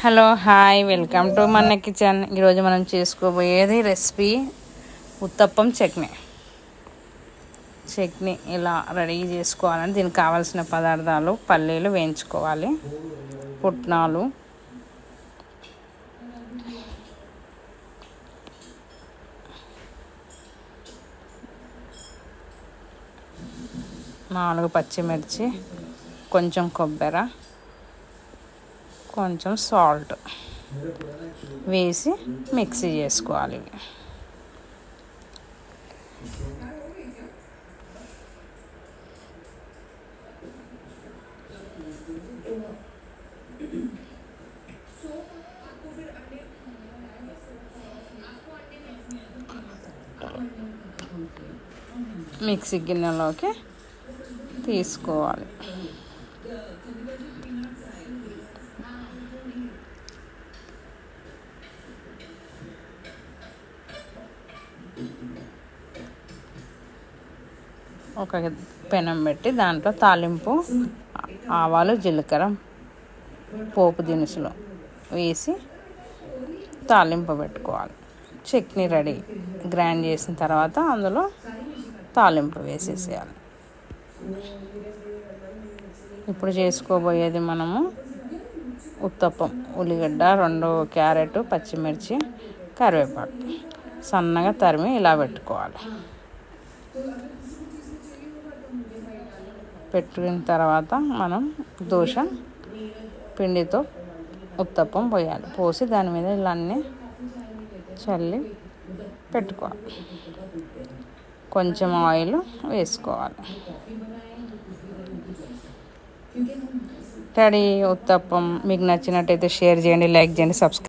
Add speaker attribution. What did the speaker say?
Speaker 1: Hello hi welcome to మన kitchen. ఈరోజు మనం చేసుకోబోయేది రెసిపీ ఉత్తప్పం చట్నీ ఇలా రెడీ చేసుకోవాలని దీనికి కావాల్సిన పదార్థాలు: పల్లీలు వేయించుకోవాలి, పుట్నాలు, నాలుగు పచ్చిమిర్చి, కొంచెం కొబ్బరి, కొంచెం సాల్ట్ వేసి మిక్సీ చేసుకోవాలి. మిక్సీ గిన్నెలోకి తీసుకోవాలి. ఒక పెనం పెట్టి దాంట్లో తాలింపు, ఆవాలు, జీలకర్ర, పోపు దినుసులు వేసి తాలింపు పెట్టుకోవాలి. చట్నీ రెడీ. గ్రైండ్ చేసిన తర్వాత అందులో తాలింపు వేసేసేయాలి. ఇప్పుడు చేసుకోబోయేది మనము ఉత్తప్పం. ఉల్లిగడ్డ, 2 క్యారెట్, పచ్చిమిర్చి, కరివేపాకు సన్నగా తరిమి ఇలా పెట్టుకోవాలి. పెట్టుకున్న తర్వాత మనం దోశ పిండితో ఉత్తప్పం పోయాలి. పోసి దాని మీద ఇలా అన్నీ చల్లి పెట్టుకోవాలి. కొంచెం ఆయిల్ వేసుకోవాలి. రెడీ ఉత్తప్పం. మీకు నచ్చినట్టయితే షేర్ చేయండి, లైక్ చేయండి, సబ్స్క్రైబ్